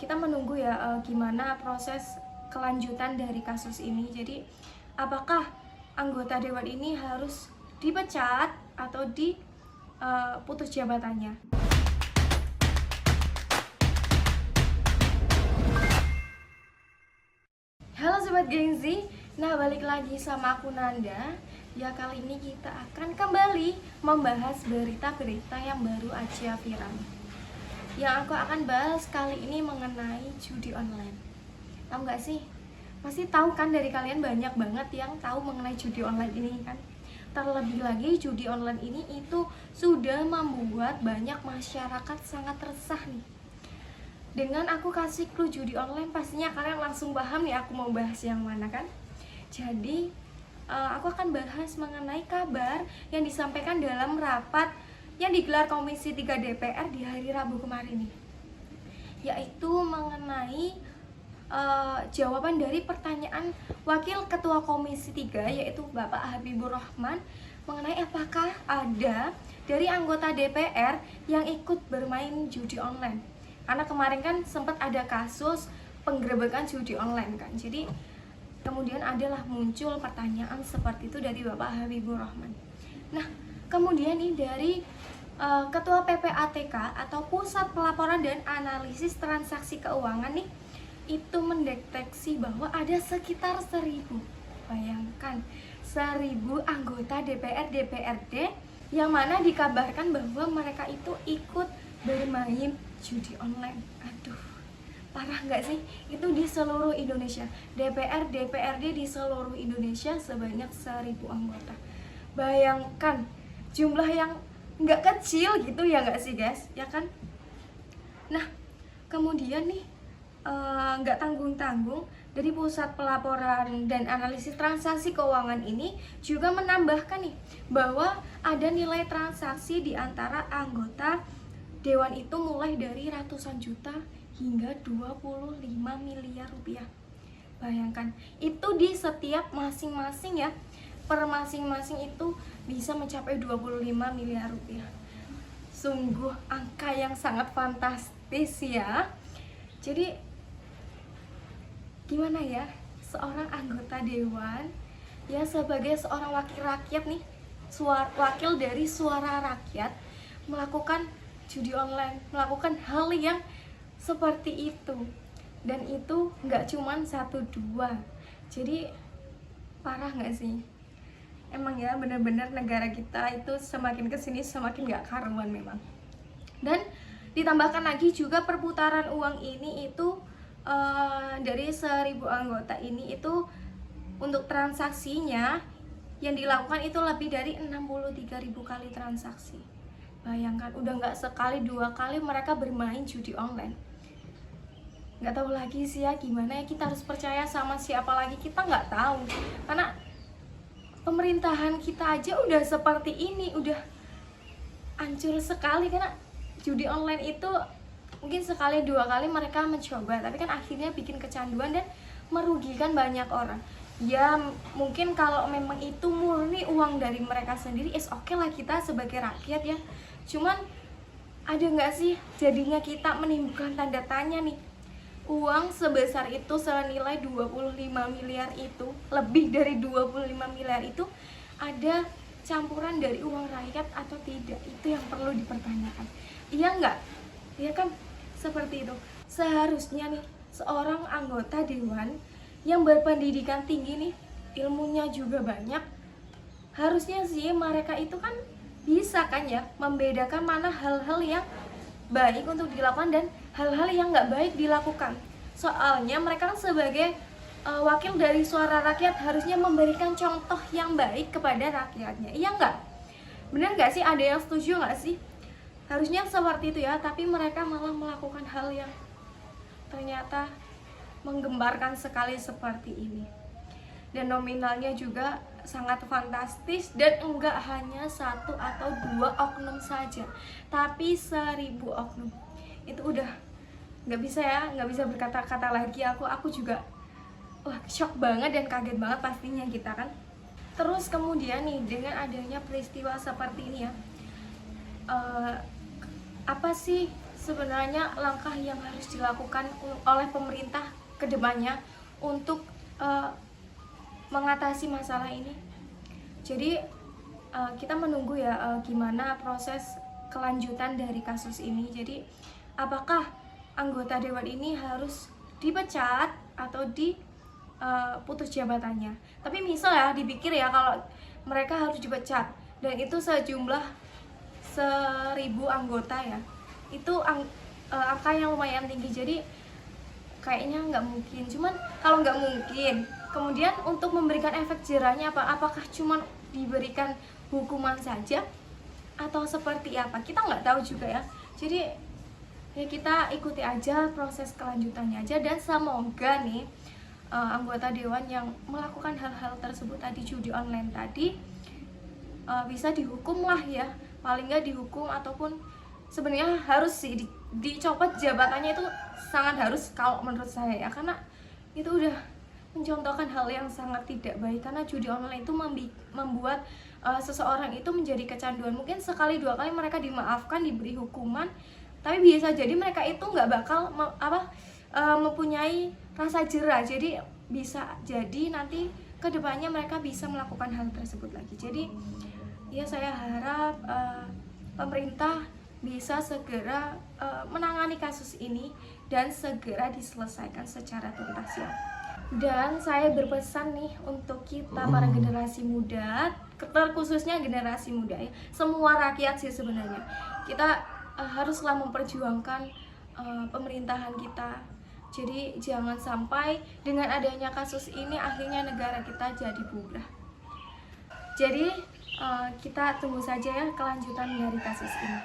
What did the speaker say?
kita menunggu ya gimana proses kelanjutan dari kasus ini. Jadi apakah anggota dewan ini harus dipecat atau diputus jabatannya? Halo Sobat Gengsi, nah balik lagi sama aku Nanda. Ya kali ini kita akan kembali membahas berita-berita yang baru aja viral. Yang aku akan bahas kali ini mengenai judi online. Tahu nggak sih? Pasti tahu kan, dari kalian banyak banget yang tahu mengenai judi online ini kan. Terlebih lagi judi online ini itu sudah membuat banyak masyarakat sangat resah nih. Dengan aku kasih clue judi online, pastinya kalian langsung paham nih aku mau bahas yang mana kan. Jadi aku akan bahas mengenai kabar yang disampaikan dalam rapat yang digelar Komisi 3 DPR di hari Rabu kemarin nih, yaitu mengenai jawaban dari pertanyaan Wakil Ketua Komisi 3 yaitu Bapak Habibur Rahman mengenai apakah ada dari anggota DPR yang ikut bermain judi online. Karena kemarin kan sempat ada kasus penggerebekan judi online kan. Jadi kemudian adalah muncul pertanyaan seperti itu dari Bapak Habibur Rahman. Nah, kemudian ini dari Ketua PPATK atau Pusat Pelaporan dan Analisis Transaksi Keuangan nih, itu mendeteksi bahwa ada sekitar 1.000, bayangkan 1.000 anggota DPR DPRD yang mana dikabarkan bahwa mereka itu ikut bermain judi online. Aduh, parah nggak sih? Itu di seluruh Indonesia, DPR DPRD di seluruh Indonesia sebanyak 1.000 anggota. Bayangkan jumlah yang nggak kecil gitu ya nggak sih guys, ya kan? Nah, kemudian nih nggak tanggung-tanggung dari Pusat Pelaporan dan Analisis Transaksi Keuangan ini juga menambahkan nih bahwa ada nilai transaksi di antara anggota dewan itu mulai dari ratusan juta hingga 25 miliar rupiah. Bayangkan, itu di setiap masing-masing ya, per masing-masing itu bisa mencapai 25 miliar rupiah. Sungguh angka yang sangat fantastis ya. Jadi gimana ya, seorang anggota dewan ya sebagai seorang wakil rakyat nih, wakil dari suara rakyat, melakukan judi online, melakukan hal yang seperti itu. Dan itu nggak cuman 1-2. Jadi parah nggak sih? Emang ya benar-benar negara kita itu semakin kesini semakin nggak karuan memang. Dan ditambahkan lagi juga perputaran uang ini itu dari 1.000 anggota ini itu untuk transaksinya yang dilakukan itu lebih dari 63.000 kali transaksi. Bayangkan, udah nggak sekali 2 kali mereka bermain judi online. Nggak tahu lagi sih ya gimana ya, kita harus percaya sama siapa lagi, kita nggak tahu. Karena pemerintahan kita aja udah seperti ini, udah hancur sekali. Karena judi online itu mungkin sekali 2 kali mereka mencoba, tapi kan akhirnya bikin kecanduan dan merugikan banyak orang. Ya mungkin kalau memang itu murni uang dari mereka sendiri, oke lah kita sebagai rakyat ya. Cuman ada nggak sih jadinya kita menimbulkan tanda tanya nih, uang sebesar itu senilai 25 miliar itu, lebih dari 25 miliar itu ada campuran dari uang rakyat atau tidak? Itu yang perlu dipertanyakan. Iya nggak? Iya kan? Seperti itu. Seharusnya nih seorang anggota dewan yang berpendidikan tinggi nih, ilmunya juga banyak, harusnya sih mereka itu kan bisa kan ya membedakan mana hal-hal yang baik untuk dilakukan dan hal-hal yang nggak baik dilakukan. Soalnya mereka kan sebagai wakil dari suara rakyat harusnya memberikan contoh yang baik kepada rakyatnya. Iya nggak? Bener nggak sih? Ada yang setuju nggak sih? Harusnya seperti itu ya, tapi mereka malah melakukan hal yang ternyata menggembarkan sekali seperti ini. Dan nominalnya juga sangat fantastis, dan enggak hanya 1 atau 2 oknum saja, tapi 1.000 oknum. Itu udah nggak bisa ya, nggak bisa berkata-kata lagi. Aku juga shock banget dan kaget banget pastinya kita kan. Terus kemudian nih, dengan adanya peristiwa seperti ini ya, apa sih sebenarnya langkah yang harus dilakukan oleh pemerintah ke depannya untuk mengatasi masalah ini. Jadi kita menunggu ya gimana proses kelanjutan dari kasus ini. Jadi apakah anggota dewan ini harus dipecat atau putus jabatannya. Tapi misal ya dipikir ya, kalau mereka harus dipecat dan itu sejumlah 1.000 anggota ya, itu angka yang lumayan tinggi. Jadi kayaknya nggak mungkin. Cuman kalau nggak mungkin, kemudian untuk memberikan efek jerahnya apakah cuman diberikan hukuman saja atau seperti apa, kita nggak tahu juga ya. Jadi ya kita ikuti aja proses kelanjutannya aja, dan semoga nih anggota dewan yang melakukan hal-hal tersebut tadi, judi online tadi, bisa dihukum lah ya, paling nggak dihukum, ataupun sebenarnya harus sih dicopot jabatannya, itu sangat harus kalau menurut saya ya, karena itu udah mencontohkan hal yang sangat tidak baik. Karena judi online itu membuat seseorang itu menjadi kecanduan. Mungkin sekali dua kali mereka dimaafkan, diberi hukuman, tapi bisa jadi mereka itu nggak bakal mempunyai rasa jerah. Jadi bisa jadi nanti kedepannya mereka bisa melakukan hal tersebut lagi. Jadi ya saya harap pemerintah bisa segera menangani kasus ini dan segera diselesaikan secara tuntas ya. Dan saya berpesan nih untuk kita para generasi muda, terkhususnya generasi muda ya, semua rakyat sih sebenarnya, kita haruslah memperjuangkan pemerintahan kita. Jadi jangan sampai dengan adanya kasus ini akhirnya negara kita jadi bubrah. Jadi kita tunggu saja ya kelanjutan dari kasus ini.